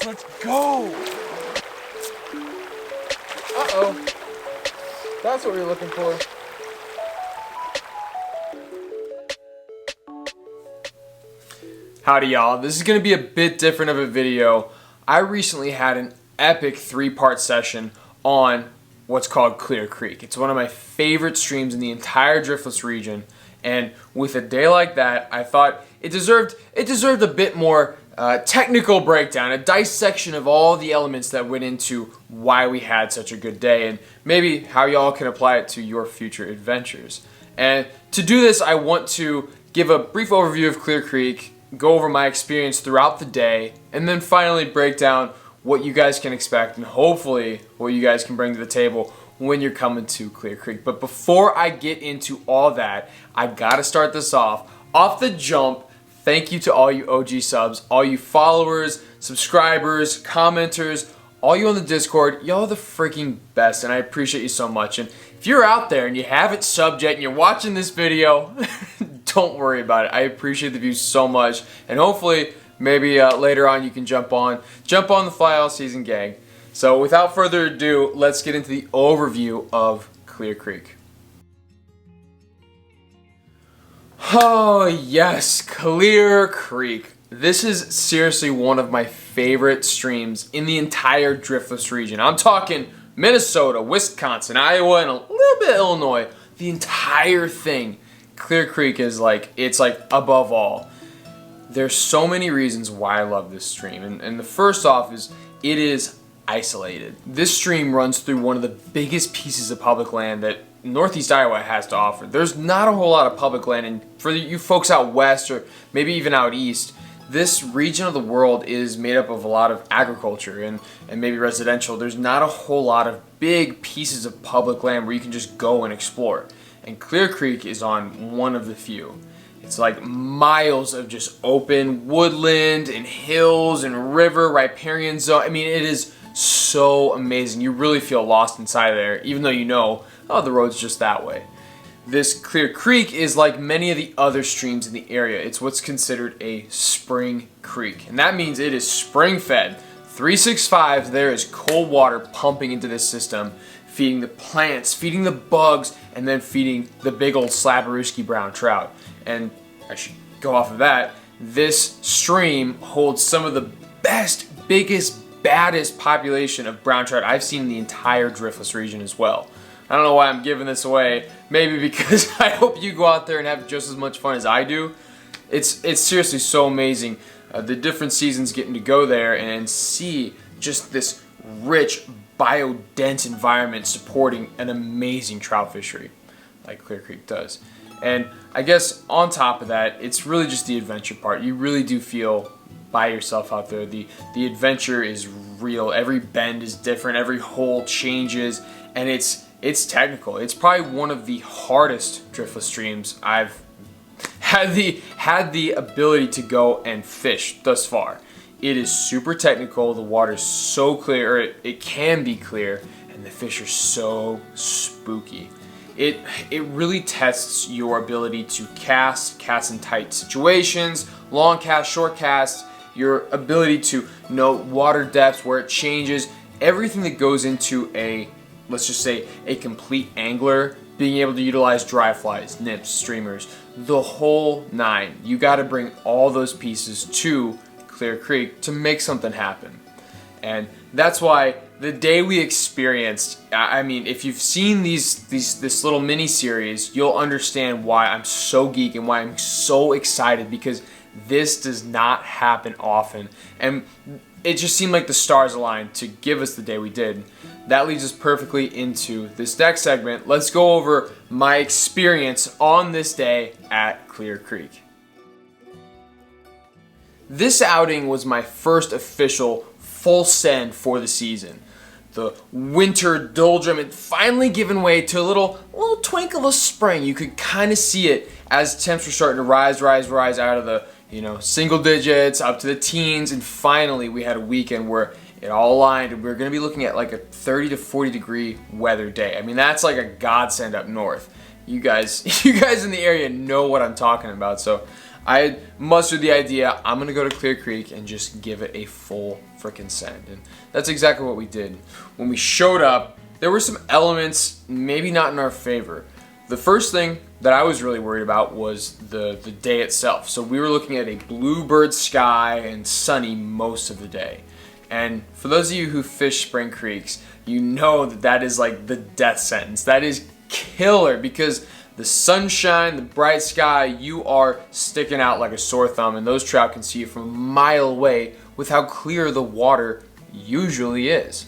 Let's go. Uh-oh. That's what we were looking for. Howdy y'all, this is going to be a bit different of a video. I recently had an epic 3-part session on what's called Clear Creek. It's one of my favorite streams in the entire Driftless region, and with a day like that, I thought it deserved a bit more technical breakdown, a dissection of all the elements that went into why we had such a good day, and maybe how y'all can apply it to your future adventures. And to do this, I want to give a brief overview of Clear Creek, go over my experience throughout the day, and then finally break down what you guys can expect and hopefully what you guys can bring to the table when you're coming to Clear Creek. But before I get into all that, I gotta start this off the jump. Thank you to all you OG subs, all you followers, subscribers, commenters, all you on the Discord. Y'all are the freaking best, and I appreciate you so much. And if you're out there and you haven't subbed yet and you're watching this video, don't worry about it. I appreciate the views so much, and hopefully maybe later on you can jump on the Fly All Season gang. So without further ado, let's get into the overview of Clear Creek. Oh yes, Clear Creek. This is seriously one of my favorite streams in the entire Driftless region. I'm talking Minnesota, Wisconsin, Iowa, and a little bit of Illinois. The entire thing. Clear Creek is it's like above all. There's so many reasons why I love this stream, and the first off is it is isolated. This stream runs through one of the biggest pieces of public land that Northeast Iowa has to offer. There's not a whole lot of public land, and for you folks out west or maybe even out east, this region of the world is made up of a lot of agriculture and maybe residential. There's not a whole lot of big pieces of public land where you can just go and explore. And Clear Creek is on one of the few. It's like miles of just open woodland and hills and river, riparian zone. I mean, it is so amazing. You really feel lost inside there, even though you know, oh, the road's just that way. This Clear Creek is like many of the other streams in the area. It's what's considered a spring creek, and that means it is spring fed. 365, there is cold water pumping into this system, feeding the plants, feeding the bugs, and then feeding the big old slabberooski brown trout. And I should go off of that, this stream holds some of the best, biggest, baddest population of brown trout I've seen in the entire Driftless region as well. I don't know why I'm giving this away, maybe because I hope you go out there and have just as much fun as I do. It's seriously so amazing, the different seasons getting to go there and see just this rich, bio-dense environment supporting an amazing trout fishery like Clear Creek does. And I guess on top of that, it's really just the adventure part. You really do feel by yourself out there. The adventure is real. Every bend is different, every hole changes, and it's technical. It's probably one of the hardest Driftless streams I've had the ability to go and fish thus far. It is super technical. The water's so clear, or it can be clear, and the fish are so spooky. It really tests your ability to cast in tight situations, long cast, short cast, your ability to know water depths, where it changes, everything that goes into a, let's just say, a complete angler, being able to utilize dry flies, nips, streamers, the whole nine. You got to bring all those pieces to Clear Creek to make something happen. And that's why the day we experienced, I mean, if you've seen this little mini series, you'll understand why I'm so geek and why I'm so excited, because this does not happen often, and it just seemed like the stars aligned to give us the day we did. That leads us perfectly into this next segment. Let's go over my experience on this day at Clear Creek. This outing was my first official full send for the season. The winter doldrum had finally given way to a little twinkle of spring. You could kind of see it as temps were starting to rise out of the single digits up to the teens, and finally we had a weekend where it all aligned, and we were going to be looking at like a 30 to 40 degree weather day. I mean, that's like a godsend up north. You guys in the area know what I'm talking about, so I mustered the idea, I'm gonna go to Clear Creek and just give it a full frickin' send. And that's exactly what we did. When we showed up, there were some elements maybe not in our favor. The first thing that I was really worried about was the day itself. So we were looking at a bluebird sky and sunny most of the day. And for those of you who fish spring creeks, you know that that is like the death sentence. That is killer because the sunshine, the bright sky, you are sticking out like a sore thumb, and those trout can see you from a mile away with how clear the water usually is.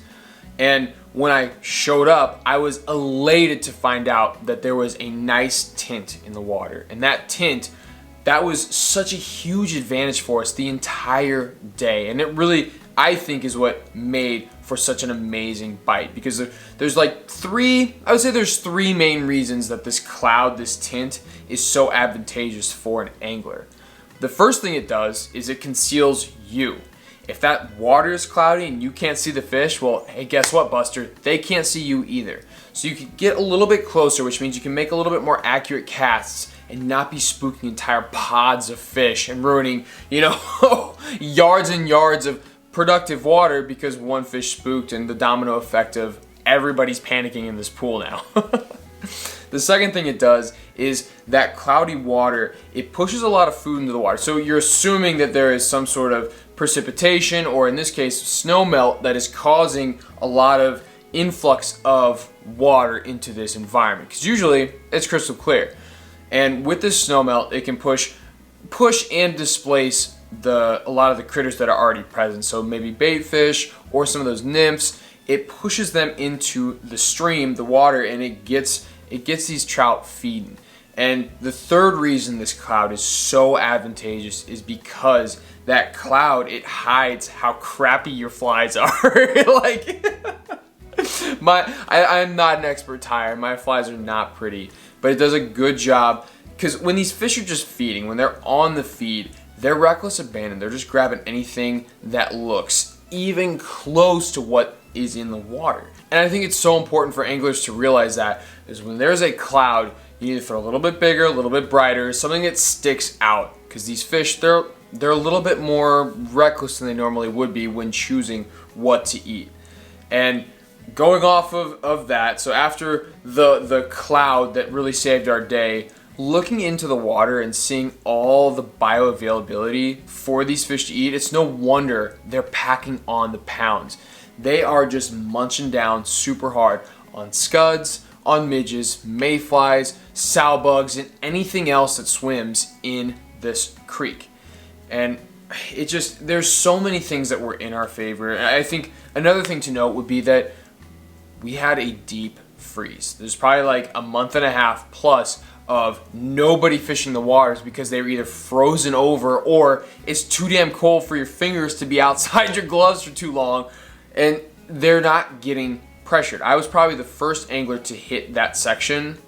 And when I showed up, I was elated to find out that there was a nice tint in the water. And that tint, that was such a huge advantage for us the entire day. And it really, I think, is what made for such an amazing bite, because there's like there's three main reasons that this cloud, this tint, is so advantageous for an angler. The first thing it does is it conceals you. If that water is cloudy and you can't see the fish, well, hey, guess what, Buster? They can't see you either. So you can get a little bit closer, which means you can make a little bit more accurate casts and not be spooking entire pods of fish and ruining, yards and yards of productive water because one fish spooked, and the domino effect of everybody's panicking in this pool now. The second thing it does is that cloudy water, it pushes a lot of food into the water. So you're assuming that there is some sort of precipitation, or in this case, snow melt, that is causing a lot of influx of water into this environment. Because usually it's crystal clear. And with this snow melt, it can push and displace a lot of the critters that are already present. So maybe bait fish or some of those nymphs, it pushes them into the stream, the water, and it gets these trout feeding. And the third reason this cloud is so advantageous is because that cloud, it hides how crappy your flies are. I'm not an expert tyer. My flies are not pretty, but it does a good job, because when these fish are just feeding, when they're on the feed, they're reckless abandon. They're just grabbing anything that looks even close to what is in the water. And I think it's so important for anglers to realize that is when there's a cloud, you need to throw a little bit bigger, a little bit brighter, something that sticks out, because these fish, they're a little bit more reckless than they normally would be when choosing what to eat. And going off of that, so after the cloud that really saved our day, looking into the water and seeing all the bioavailability for these fish to eat, it's no wonder they're packing on the pounds. They are just munching down super hard on scuds, on midges, mayflies, sow bugs, and anything else that swims in this creek. And there's so many things that were in our favor. And I think another thing to note would be that we had a deep freeze. There's probably like a month and a half plus of nobody fishing the waters because they were either frozen over or it's too damn cold for your fingers to be outside your gloves for too long, and they're not getting pressured. I was probably the first angler to hit that section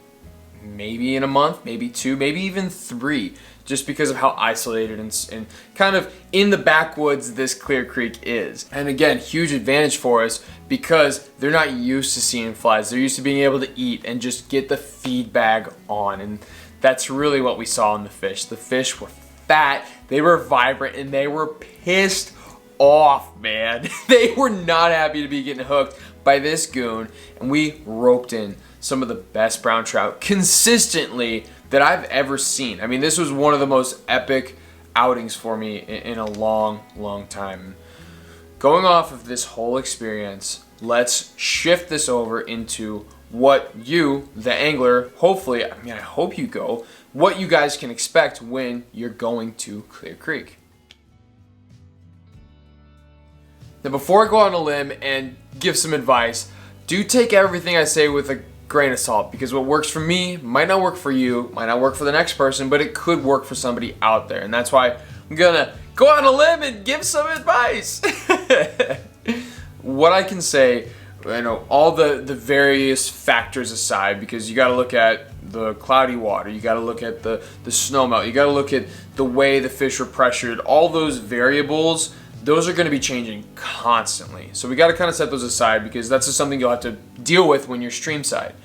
maybe in a month, maybe two, maybe even three, just because of how isolated and kind of in the backwoods this Clear Creek is. And again, huge advantage for us because they're not used to seeing flies. They're used to being able to eat and just get the feed bag on. And that's really what we saw in the fish. The fish were fat, they were vibrant, and they were pissed off, man. They were not happy to be getting hooked by this goon, and we roped in some of the best brown trout consistently that I've ever seen. I mean, this was one of the most epic outings for me in a long, long time. Going off of this whole experience, let's shift this over into what you, the angler, hopefully, I hope you go, what you guys can expect when you're going to Clear Creek. Now, before I go on a limb and give some advice, do take everything I say with a grain of salt, because what works for me might not work for you, might not work for the next person, but it could work for somebody out there. And that's why I'm gonna go on a limb and give some advice. What I can say, all the various factors aside, because you gotta look at the cloudy water, you gotta look at the snow melt, you gotta look at the way the fish are pressured, all those variables, those are going to be changing constantly. So we got to kind of set those aside, because that's just something you'll have to deal with when you're stream side.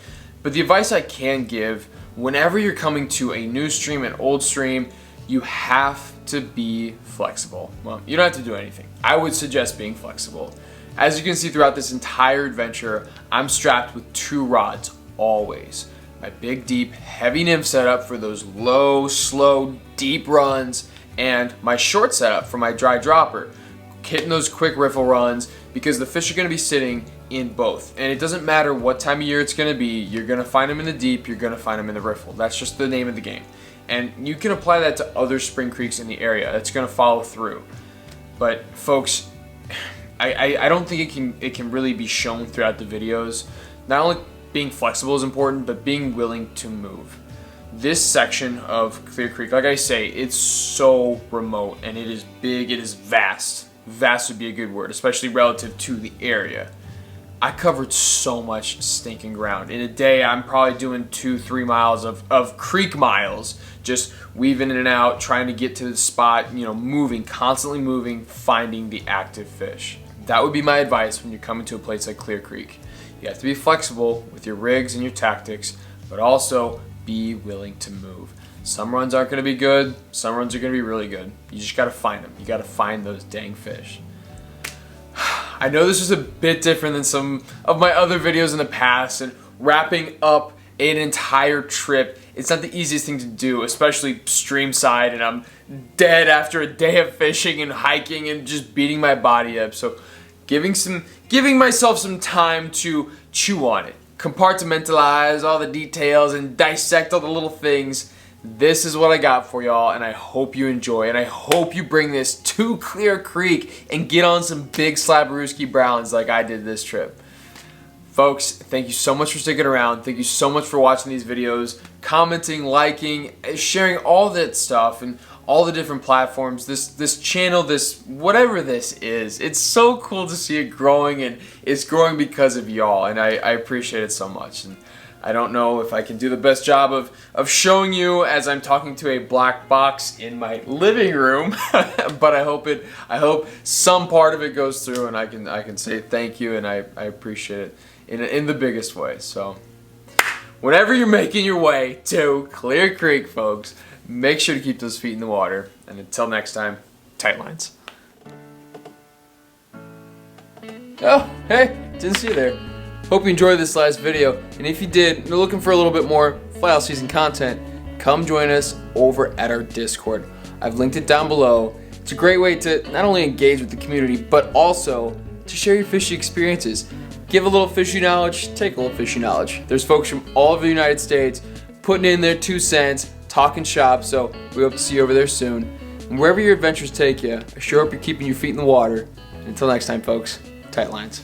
But the advice I can give, whenever you're coming to a new stream, an old stream, you have to be flexible. Well, you don't have to do anything. I would suggest being flexible. As you can see throughout this entire adventure, I'm strapped with 2 rods always. My big, deep, heavy nymph setup for those low, slow, deep runs, and my short setup for my dry dropper, hitting those quick riffle runs because the fish are going to be sitting in both. And it doesn't matter what time of year it's going to be, you're going to find them in the deep, you're going to find them in the riffle. That's just the name of the game. And you can apply that to other spring creeks in the area. That's going to follow through. But folks, I don't think it can really be shown throughout the videos. Not only being flexible is important, but being willing to move. This section of Clear Creek, like I say, it's so remote and it is big, it is vast. Vast would be a good word, especially relative to the area. I covered so much stinking ground. In a day, I'm probably doing 2-3 miles of creek miles, just weaving in and out, trying to get to the spot, moving, constantly moving, finding the active fish. That would be my advice when you're coming to a place like Clear Creek. You have to be flexible with your rigs and your tactics, but also be willing to move. Some runs aren't going to be good, some runs are going to be really good. You just got to find them. You got to find those dang fish. I know this was a bit different than some of my other videos in the past, and wrapping up an entire trip, it's not the easiest thing to do, especially streamside, and I'm dead after a day of fishing and hiking and just beating my body up. So giving myself some time to chew on it, compartmentalize all the details and dissect all the little things. This is what I got for y'all, and I hope you enjoy, and I hope you bring this to Clear Creek and get on some big slabberooski browns like I did this trip. Folks, thank you so much for sticking around. Thank you so much for watching these videos, commenting, liking, sharing all that stuff, and all the different platforms, this channel, this whatever this is. It's so cool to see it growing, and it's growing because of y'all, and I appreciate it so much. And I don't know if I can do the best job of showing you as I'm talking to a black box in my living room, but I hope some part of it goes through, and I can say thank you, and I appreciate it in the biggest way. So whenever you're making your way to Clear Creek, folks, make sure to keep those feet in the water. And until next time, tight lines. Oh, hey, didn't see you there. Hope you enjoyed this last video, and if you did, and you're looking for a little bit more fly season content, come join us over at our Discord. I've linked it down below. It's a great way to not only engage with the community, but also to share your fishy experiences. Give a little fishy knowledge, take a little fishy knowledge. There's folks from all over the United States putting in their 2 cents, talking shop, so we hope to see you over there soon. And wherever your adventures take you, I sure hope you're keeping your feet in the water. And until next time, folks, tight lines.